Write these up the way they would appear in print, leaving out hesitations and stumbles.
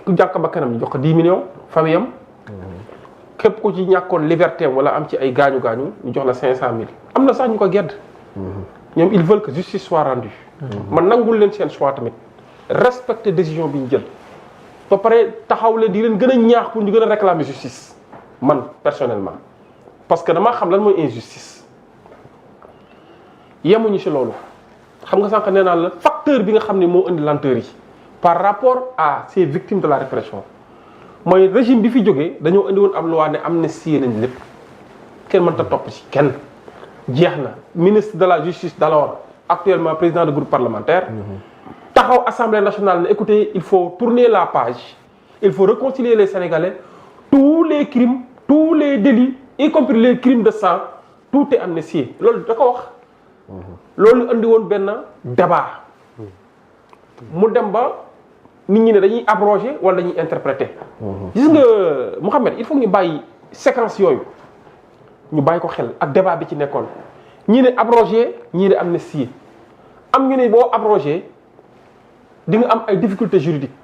ku jàkk ba kanam ñu jox ko 10 millions famille am. képp ku ci ñàkkoon liberté wala am ci ay gaañu ñu jox la 500000. am na sax ñu ko gedd. ñoom ils veulent que justice soit rendue. man nangul leen seen choix tamit respecter décision bi ñu jël. ba pare taxaw leen di leen gën a ñaax pour ñu gën a réclamer justice man personnellement parce que dama xam lan mooy injustice yemuñu ci loolu xam nga sànq nee naa la facteur bi nga xam ne moo indi lenteur yi par rapport à ces victimes de la répression mooy régime bi fi jógee dañoo indi woon ab loi ne amnistie nañ lépp kenn mënta topp ci kenn jeex na ministre de la justice d'alors actuellement président de groupe parlementaire taxaw assemblée nationale ne écoutez il faut tourner la page il faut réconcilier les sénégalais tous les crimes tous les délits y compris les crimes de sang tout est amnistié loolu da ko wax loolu andi woon benn débat mu dem ba nit ñi ne dañuy abroger wala dañuy interpréter gis nga Mouhamed il faut ñu bàyyi séquence yooyu ñu bàyyi ko xel ak débat bi ci nekkoon ñii ne abrogé ñii ne amnistié am ñu ne boo abrogé di nga am ay difficultés juridiques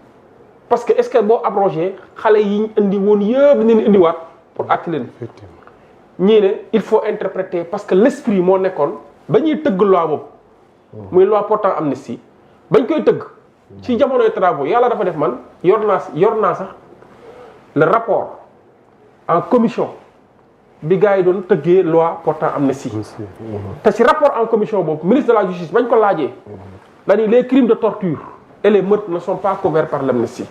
parce que est-ce que boo abrogé xale yi ñu indi woon yëpp dañ leen indiwaat pour àtte leen ñii ne il faut interpréter parce que l'esprit moo nekkoon ba ñuy tëgg loi boobu muy loi portant amnistie bañ koy tëgg ci jamonoy travaux yàlla dafa def man yor naa sax le rapport en commission bi gars yi doon tëggee loi portant amnistie te ci rapport en commission boobu ministre de la justice bañ ko laajee dañuy les crimes de torture et les meurtres ne sont pas couverts par l'amnistie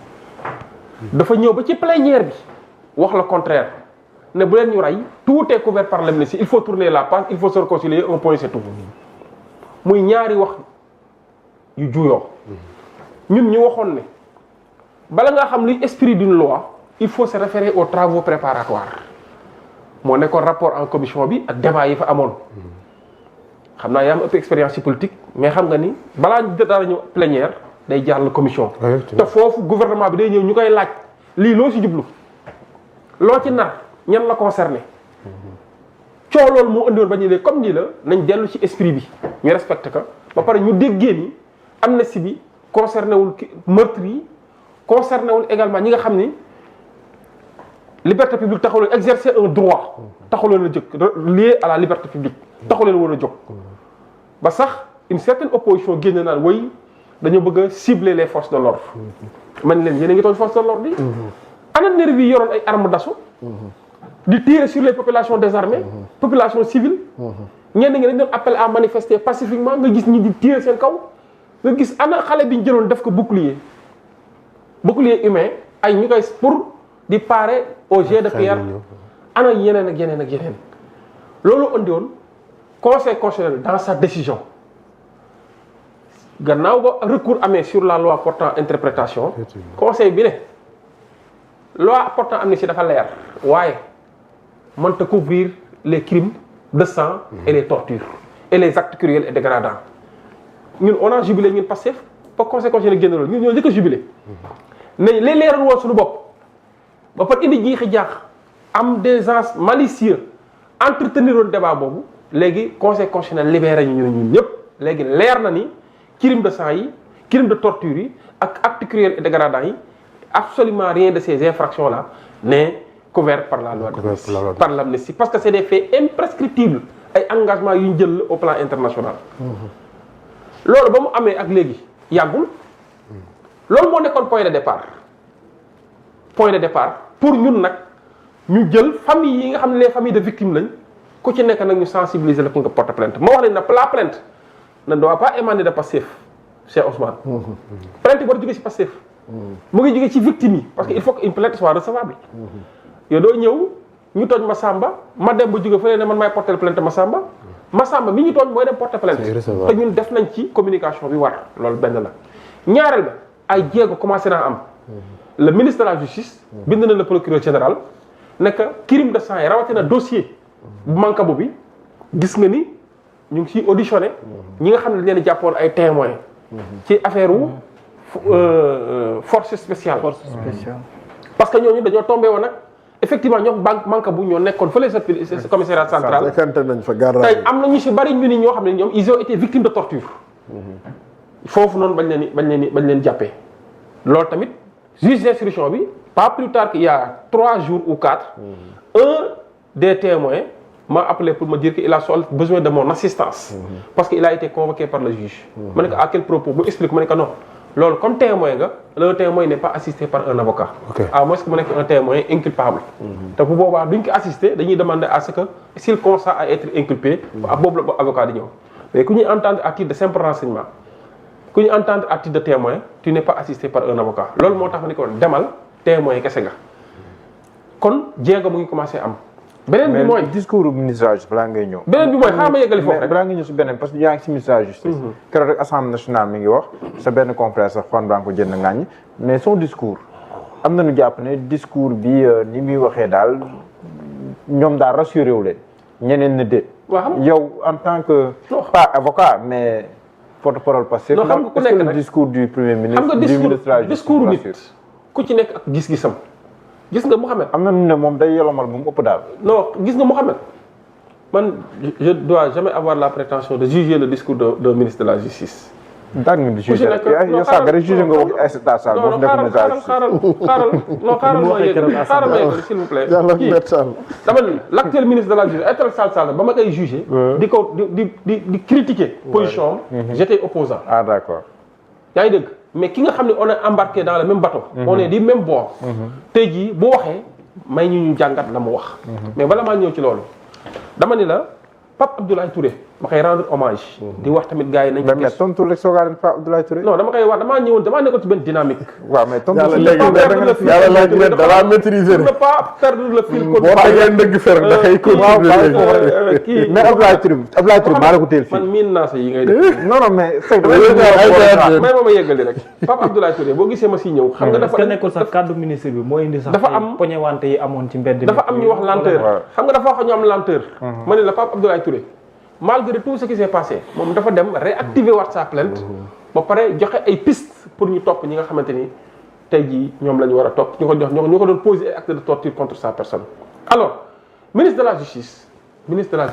dafa ñëw ba ci plénière bi wax le contraire ne bu leen ñu rey tout est couvert par l'amnistie il faut tourner la page il faut se réconcilier un point c'est tout muy ñaari wax yu juyoo ñun ñu waxoon ne bala nga xam luy esprit d'une loi il faut se référer aux travaux préparatoires moo nekkoon rapport en commission bi ak débat yi fa amoon xam naa yaa am ëpp expérience ci politique mais xam nga ni balaa dara ñëw plénière day jaar la commission te foofu gouvernement bi day ñëw ñu koy laaj lii loo ci jublu loo ci nar ñan la concerné coow loolu moo indiwoon ba ñu ne comme nii la nañ dellu ci esprit bi ñu respecté ko ba pare ñu déggee ni amnistie bi concerné wul meurtre yi concerné wul également ñi nga xam ni liberté publique taxu leen exercer un droit taxu leen a jóg lié à la liberté publique taxu leen woon a jóg ba sax une certaine opposition génn naan way dañoo bëgg a cibler les forces de l'ordre man leen yéen a ngi tooñ forces de l'ordre yi ana nervi yi yoroon ay armes d'assaut di tirer sur les populations désarmées population civile ñenn ñi dañ doon appel à manifester pacifiquement nga gis ñi di tirer seen kaw nga gis ana xale bi ñu jëloon def ko bouclier humain ay ñu koy pour di parer au jet de pierre ana yeneen ak yeneen ak yeneen loolu andi woon conseil constitutionnel dans sa décision gannaaw ba recours amee sur la loi portant interprétation conseil bi ne loi portant amnistie dafa leer waaye mënta couvrir les crimes de sang et les tortures et les actes cruels et dégradants ñun on a jubilé ñun Pastef ba conseil constitutionnel génn loolu ñun ñoo njëkk a jubilé ne li leeral woon suñu bopp ba pare indi jiixi jaax am des gens malicieux entretenir woon débat boobu léegi conseil constitutionnel libéré ñu ñun ñëpp léegi leer na ni crime de sang yi crime de torture yi ak actes cruels et dégradants yi absolument rien de ces infractions là n'est couvert par la loi par l'amnistie parce que c'est des faits imprescriptibles ay engagements yu ñu jël au plan international loolu ba mu amee ak léegi yàggul loolu moo nekkoon point de départ pour ñun nag ñu jël famille yi nga xam ne les familles de victimes lañ ku ci nekk nag ñu sensibiliser la pour nga porter plainte moo wax leen na la plainte ne doit pas émaner de Pastef Cheikh Ousmane plainte war a jógee ci Pastef mu ngi jógee ci victime yi parce que il faut que une plainte soit recevable yow doo ñëw ñu tooñ ma dem ba jóge fële ne man maay porter plainte Massamba mi ñu tooñ mooy dem porter plainte te ñun def nañ ci communication bi war loolu benn la ñaareel ba ay jéego commencé naa am le ministre de la justice bind na le procureur général ne que crime de sang yi rawatina dossier bu Mancabou bi gis nga ni ñu ngi ciy auditionné ñi nga xam ne dañ leen jàppoon ay témoins ci affaire wu force spéciale parce que ñooñu dañoo tombé woon nag effectivement ñoom Mancabou ñoo nekkoon fële sa commissariat central tey am na ñu si bari ñu ni ñoo xam ne ñoom ils ont été victimes de torture foofu noonu bañ leen jàppee loolu tamit juge d'instruction bi pas plus tard qu'il y a 3 jours ou 4 un des témoins m'a appelé pour me dire qu'il a besoin de mon assistance parce qu'il a été convoqué par le juge ma ne ko à quel propos mu explique ma ne ko non loolu comme témoin nga le témoin n'est pas assisté par un avocat à moins que mu nekk un témoin inculpable te bu boobaa duñ ko assister dañuy demander à ce que s'il consent à être inculpé boobu la avocat di ñëw mais ku ñuy entendre à titre de simple renseignement ku ñu entendre à titre de témoin tu n'es pas assisté par un avocat loolu moo tax ma ni ko demal témoin kese nga kon jéego mu ngi commencé am. beneen bi mooy discours ministre de la justice balaa ngay ñëw. beneen bi mooy xaaral ma yeggali foofu rek balaa ngay ñëw si beneen parce que yaa ngi si ministre de la justice. keroog rek assemblée nationale mi ngi wax sa benn confrère sax Juan Branco jënd ngaañ mais son discours am nañu jàpp ne discours bi ni muy waxee daal ñoom daal rassuré wu leen ñeneen na déet. yow en tant que pas avocat mais porte-parole passé. non xam nga ku nekk nag le discours du premier ministre. xam nga discours nit ku ci nekk ak gis-gisam. gis nga Mouhamed. am na nu ne moom day yolomal bu mu ëpp daal. non gis nga Mouhamed man je dois jamais avoir la prétention de juger le discours d'un ministre de la justice. daan nga di juger yow sax nga rek juger nga wax Aïssata Tall boo fi nekk ministre de la justice. xaaral ma yeggali s'il vous plaît. dama ne l'actuel ministre de la justice Aïssata Tall Sall ba ma koy juger. di ko di critiquer position am. j'étais opposant. ah d'accord. yaa ngi dégg mais ki nga xam ne on est embarqué dans le même bateau. on est du même bord. tey jii boo waxee may ñu jàngat la mu wax. mais bala maa ñëw ci loolu dama ni la Pape Abdoulaye Touré ma koy rendre hommage. di wax tamit gars yi nañ ko. mais tontu rek soo leen Pape Abdoulaye Touré. non dama koy wax damaa ñëwoon damaa nekkoon ci benn dynamique. waaw mais tontu yàlla léegi da la maîtriser. ne pas perdre le fil. boo tagee ndëgg fer da koy continuer. kii mais Abdoulaye Touré maa la ko teel fii. man miin naa sa yi ngay def. non non mais. may ma yeggali rek Pape Abdoulaye Touré boo gisee ma si ñëw. xam nga dafa nekkul sax kàddu ministre bi moo indi sax. dafa am poñewante yi amoon ci mbedd mi. dafa am ñu wax lenteur. xam nga dafa wax ñu am lenteur. ma ne la Pape Abdoulaye Touré malgré tout ce qui s'est passé moom dafa dem réactiver waat sa plainte ba pare joxe ay pistes pour ñu topp ñi nga xamante ni tey jii ñoom la ñu war a topp ñu ko jox ñu ko doon poser ay acte de torture contre sa personne. alors ministre de la justice la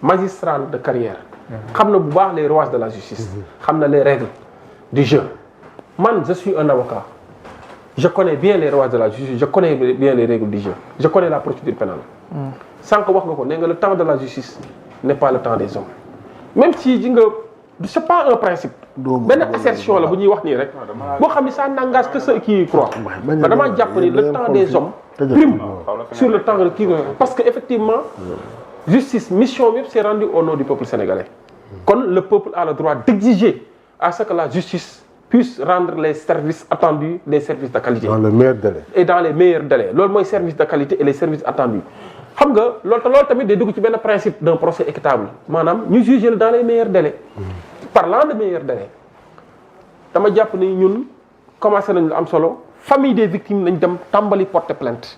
magistrat de carrière xam na bu baax les rouages de la justice xam na les règles du jeu. man je suis un avocat je connais bien les rouages de la justice je connais bien les règles du jeu je connais la procédure pénale sànq wax nga ko nee nga le temps de la justice n'est pas le temps des hommes même si ji nga c'est pas un principe benn assertion la bu ñuy wax nii rek boo xam ne ça n'engage que ceux qui y croient ba damaa jàpp ni le temps des hommes prime sur le temps kii parce que effectivement justice mission bi yëpp c'est rendu au nom du peuple sénégalais kon le peuple a le droit d'exiger à ce que la justice puisse rendre les services attendus les services de qualité dans les meilleurs délais et dans les meilleurs délais loolu mooy service de qualité et les services attendus xam nga loolu tamit day dugg ci benn principe d'un procès équitable maanaam ñu juger dans les meilleurs délais. parlant de meilleurs délais dama jàpp ni ñun commencé nañ lu am solo famille des victimes nañ dem tàmbali porter plainte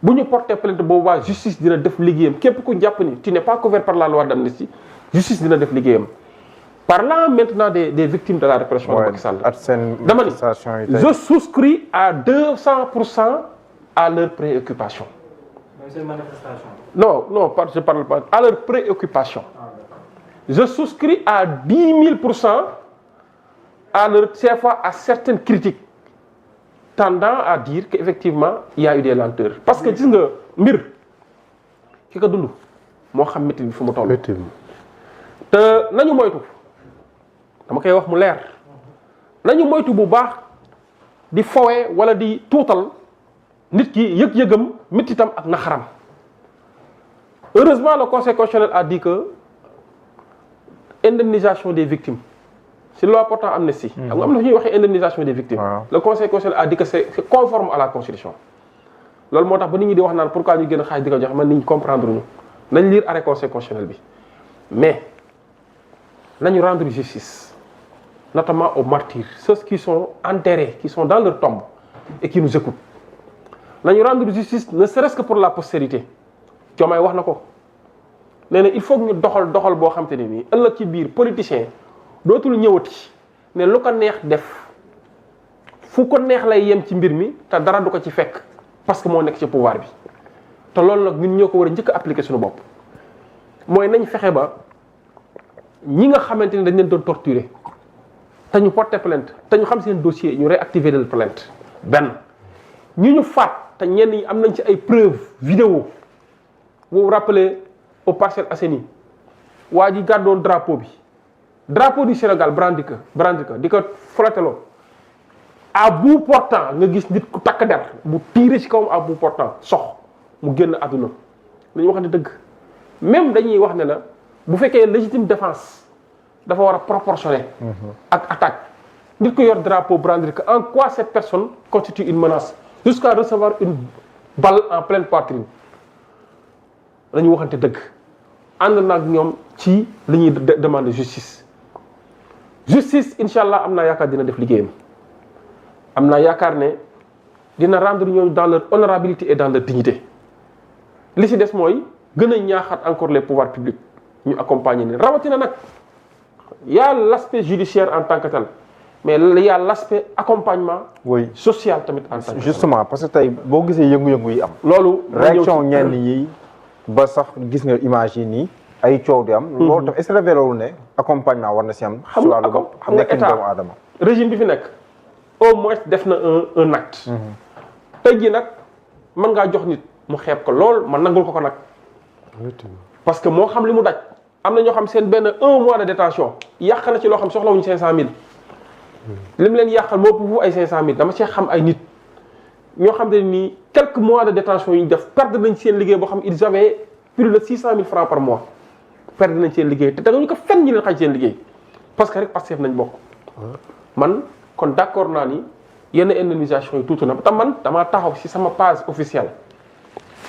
bu ñu porter plainte boobu waa justice dina def liggéeyam képp ku jàpp ni tu n'es pas couvert par la loi d'amnistie justice dina def liggéeyam. parlant maintenant des victimes de la répression de Macky Sall dama ni je souscris à 200% à leurs préoccupations. Non, je parle pas. À leurs préoccupations. Je souscris à 10 000% à leur, cette fois à certaines critiques tendant à dire qu'effectivement, il y a eu des lenteurs. Parce que, gis nga mbir ki ko dund moo xam métti bi fu mu toll. te nañu moytu dama koy wax mu leer nañu moytu bu baax di fowee wala di tuutal nit ki yëg-yëgam méttitam ak naxaram heureusement le conseil constitutionnel a dit que indemnisation des victimes si loi portant amnistie xam nga am na ñuy waxee indemnisation des victimes le conseil constitutionnel a dit que c'est conforme à la constitution loolu moo tax ba nit ñi di wax naan pourquoi ñu gën a xaaj di ko jox man nit ñi comprendre ñu nañ lire arrêt conseil constitutionnel bi mais nañu rendre justice notamment aux martyrs ceux qui sont enterrés qui sont dans leur tombe et qui nous écoutent nañu rendre justice ne serait-ce que pour la postérité Diomaye wax na ko nee na il faut que ñu doxal boo xam te ne nii ëllëg ci biir politicien dootul ñëwati ne lu ko neex def fu ko neex lay yem ci mbir mi te dara du ko ci fekk parce que moo nekk ci pouvoir bi te loolu nag ñun ñoo ko war a njëkk a appliquer suñu bopp mooy nañ fexe ba ñi nga xamante ni dañ leen doon torturer te ñu porter plainte te ñu xam seen dossier ñu réactiver leen plainte benn ñu faat te ñenn ñi am nañ ci ay preuves vidéo vous vous rappelez au Parcelles Assainies waa ji gàddoon drapeau du Sénégal brandi ko di ko flotteloo à bout portant nga gis nit ku takk der bu tiire ci kawam à bout portant sox mu génn àdduna dañuy wax ne dëgg même dañuy wax ne la bu fekkee légitime défense dafa war a proportionné ak attaque nit ko yor drapeau brandir que en quoi cette personne constitue une menace jusqu'à recevoir une balle en pleine poitrine dañu waxante dëgg ànd naag ñoom ci li ñuy demander justice incha allah am naa yaakaar dina def liggéeyam am naa yaakaar ne dina rendre ñooñu dans leur honorabilité et dans leur dignité li ci des mooy gën a ñaaxaat encore les pouvoirs publics ñu accompagner ni rawatina nag y a l'aspect judiciaire en tant que tel mais y a l'aspect accompagnement oui social tamit en tant que justement parce que tey boo gisee yëngu-yëngu yi am loolu réaction ñenn ñi ba sax gis nga image yi nii ay coow di am loolu tam est-ce que révélé wul ne accompagnement war na si am xam nga nekkin état doomu aadama régime bi fi nekk au moins def na un acte tey jii nag mën ngaa jox nit mu xeeb ko lool man nangul ko nag parce que moo xam li mu daj am na ñoo xam seen benn 1 mois de détention yàq na ci loo xam soxlawuñu 500000 li mu leen yàqal moo ëpp ay 500000 dama cee xam ay nit ñoo xam ne nii quelques mois de détention yu ñu def perdre nañ seen liggéey boo xam ils avaient plus de 600000 francs par mois perdre nañ seen liggéey te dagañu ko fenn ñi leen xaj seen liggéey parce que rek Pastef nañ bokk man kon d'accord naa ni yenn indemnisation yi tuuti na te man damaa taxaw ci sama page officielle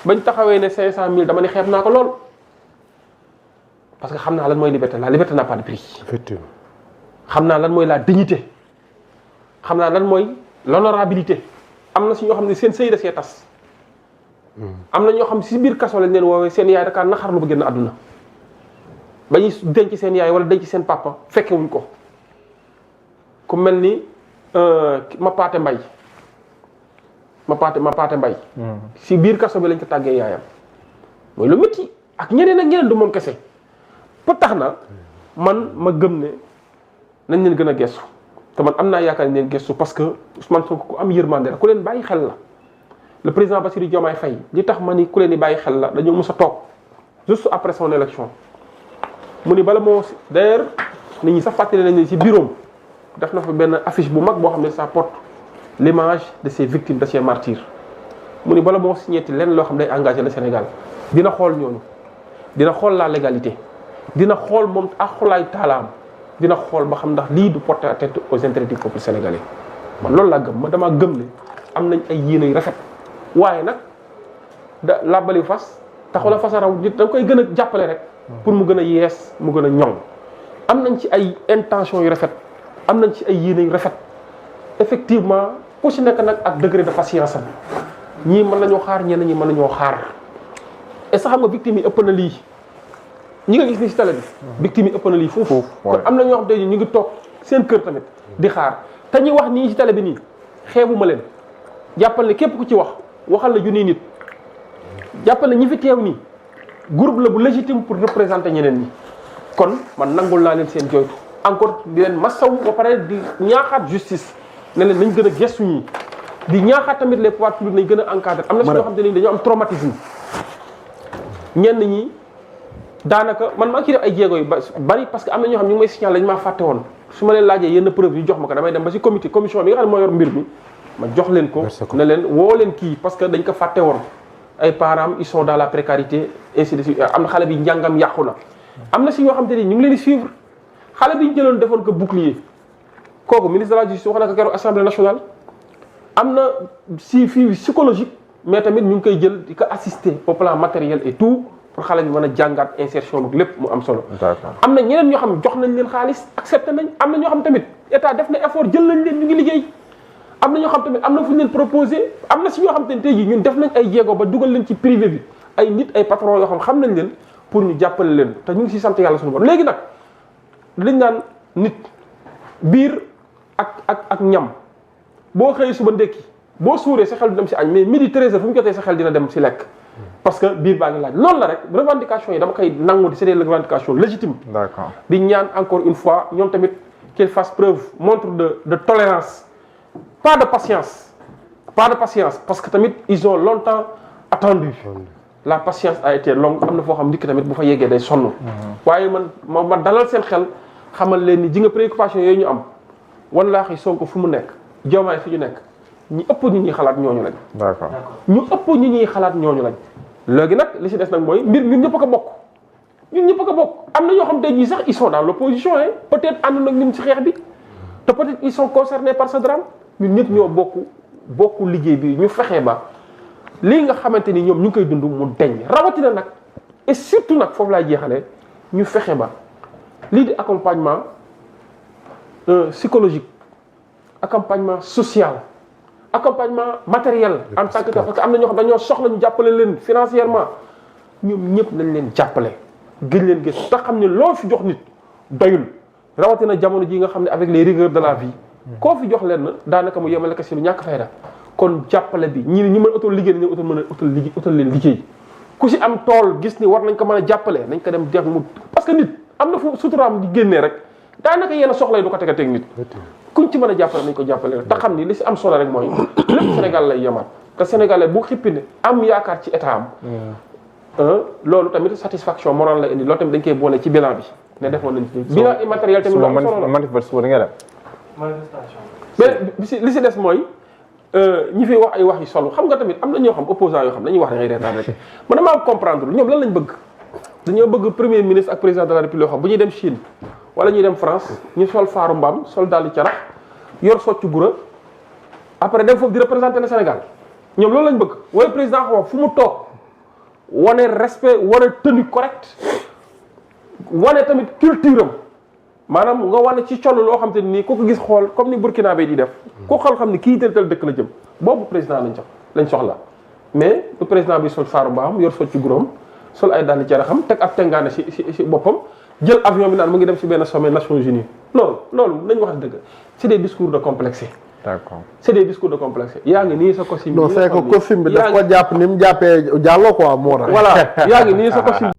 bañ taxawee ne 500000 dama ne xeeb naa ko lool parce que xam naa lan mooy liberté la liberté n'a pas de prix. effectivement xam naa lan mooy la dignité xam naa lan mooy l'honorabilité am na si ñoo xam ne seen sëy da see tas am na ñoo xam si biir kaso lañ leen woowee seen yaay dakaa naxarlu ba génn àdduna ba ñuy denc seen yaay wala denc seen papa fekkewuñ ko ku mel ni Mapaate Mbay si biir kaso bi lañ ko tàggee yaayam mooy lu métti ak ñeneen ak ñeneen du moom kese ba tax na man ma gëm ne nañ leen gën a gestu te man am naa yaakaar ne leen gestu parce que Ousmane Sonko ku am yërmande la ku leen bàyyi xel la le président Bassirou Diomaye Faye li tax ma ni ku leen di bàyyi xel la dañoo mës a toog juste après son élection mu ni bala moo d'ailleurs nit ñi sax fàttali nañ ne ci bureau def na fa benn affiche bu mag boo xam ne ça porte l'image de ces victimes de ces martyrs mu ni bala moo signéti leen loo xam ne day engagé le Sénégal dina xool ñooñu dina xool la légalité dina xool moom ak xulaay taalaam dina xool ba xam ndax lii du porter atteinte aux intérêts du peuple sénégalais man loolu laa gëm ma damaa gëm ne am nañ ay yéene yu rafet waaye nag da làbbali fas taxul a fas a raw nit da nga koy gën a jàppale rek pour mu gën a yees mu gën a ñoŋ am nañ ci ay intention yu rafet am nañ ci ay yéene yu rafet effectivement ku ci nekk nag ak degré de patience am ñii mën nañoo xaar ñenn ñi mën nañoo xaar et sax xam nga victime yi ëpp na lii ñi nga gis ni ci télé bi victime yi ëpp na lii foofu kon am na ñoo xam te ñu ngi toog seen kër tamit di xaar te ñi wax nii ci télé bi nii xeebuma leen jàppal ne képp ku ci waxal la junniy nit jàppal ne ñi fi teew nii groupe la bu légitime pour représenter ñeneen ñi kon man nangul naa leen seen joytu encore di leen masaw ba pare di ñaaxaat justice ne leen nañ gën a gestu ñi di ñaaxaat tamit les pouvoirs publics nañ gën a encadrer am na si ñoo xam te ne dañoo am traumatisme ñenn ñi daanaka man maa ngi ciy def ay jéego yu bari parce que am na ñoo xam ñu ngi may signal lañ maa fàtte woon su ma leen laajee yenn preuve yu jox ma ko damay dem ba ci commission bi nga xam ne moo yor mbir mi ma jox leen ko ne leen woo leen kii parce que dañ ko fàtte woon ay parents ils sont dans la précarité ainsi de suite am na xale bi njàngam yàqu na am na si ñoo xam te ni ñu ngi leen di suivre xale bi ñu jëloon defoon ko bouclier kooku ministre de la justice wax na ko keroog assemblée nationale am na si fii psychologique mais tamit ñu ngi koy jël di ko assister au plan matériel et tout pour xale bi mën a jàngaat insertion bi lépp mu am solo. am na ñeneen ñoo xam jox nañ leen xaalis accepté nañ am na ñoo xam tamit état def na effort jël nañ leen ñu ngi liggéey am na ñoo xam tamit am na fu ñu leen proposé am na si ñoo xam te ne tey jii ñun def nañ ay jéego ba dugal leen ci privé bi ay nit ay patron yoo xam nañ leen pour ñu jàppale leen te ñu ngi si sant yàlla suñu borom léegi nag liñ naan nit biir ak ñam boo xëyee suba ndekki boo suuree sa xel du dem si añ mais midi 13h fu mu jotee sa xel dina dem si lekk parce que biir baa ngi laaj loolu la rek revendication yi dama koy nangu di c'est des revendications légitimes. D'accord. di ñaan encore une fois ñoom tamit qu'ils fassent preuve montre de tolérance pas de patience pas de patience parce que tamit ils ont longtemps attendu la patience a été longue am na foo xam nit ki tamit bu fa yeggee day sonn waaye man dalal seen xel xamal leen ni ji nga préoccupation yooyu ñu am wallaahi Sonko fu mu nekk Diomaye fi ñu nekk ñu ëpp ñu ñuy xalaat ñooñu lañ d'accord ñu ëpp ñu ñuy xalaat ñooñu lañ léegi nag li si des nag mooy mbir ñun ñëpp a ko bokk ñun ñëpp a ko bokk am na ñoo xam tey jii sax ils sont dans l'opposition hein peut-être ànd nag ñun ci xeex bi te peut-être ils sont concernés par ce drame ñun ñëpp ñoo bokk liggéey bi ñu fexe ba lii nga xamante ni ñoom ñu ngi koy dund mu deñ rawatina nag et surtout nag foofu laay jeexalee ñu fexe ba lii di accompagnement psychologique accompagnement social accompagnement matériel en tant que parce que am na ñoo xam dañoo soxla ñu jàppale leen financièrement ñoom ñëpp nañ leen jàppale gën leen gis te xam ne loo fi jox nit doyul rawatina jamono ji nga xam ne avec les rigueurs de la vie koo fi jox leen daanaka mu yemale ko si lu ñàkk fayda kon jàppale bi ñi mën a utal liggéey nañu utal leen liggéey ku si am tool gis ni war nañ ko mën a jàppale nañ ko dem def mu parce que nit am na fu suturaam di génnee rek daanaka yenn soxla yi du ko teg a teg nit kuñ ci mën a jàppale nañ ko jàppale te xam ni li si am solo rek mooy lépp Sénégal lay yemaat te sénégalais bu xippi ne am yaakaar ci état am loolu tamit satisfaction morale la indi loolu tamit dañ koy boole ci bilan bi ne defoon nañ ci bilan immatériel tamit lu am solo la manifestation da nga dem mais li si des mooy ñi fi wax ay wax yu solo xam nga tamit am na ñoo xam opposants yoo xam dañuy wax da ngay reetaan rek man damaa comprendre ñoom lan lañ bëgg dañoo bëgg premier ministre ak président de la république yoo xam bu ñuy dem Chine wala ñuy dem France ñu sol faaru mbaam sol dàll carax yor soccu gura après dem foofu di représenter le Sénégal ñoom loolu lañ bëgg wala président xaw fu mu toog wane respect wane tenue correcte wane tamit culture am maanaam nga wane ci col loo xam te nii ku ko gis xool comme ni Burkinabé di def ku xool xam ni kii tel dëkk la jëm boobu président lañ soxla mais le président bi sol faaru mbaam yor soccu guróom sol ay dàll caraxam teg ab tengaane si boppam jël avion bi naan mu ngi dem ci benn sommet Nations Unies loolu nañ wax dëgg c'est des discours de complexé. D'accord. C'est des discours de complexé yaa ngi nii sa costume non c'est que costume bi daf ko jàpp ni mu jàppee Diallo quoi moo tax. voilà yaa ngi nii sa costume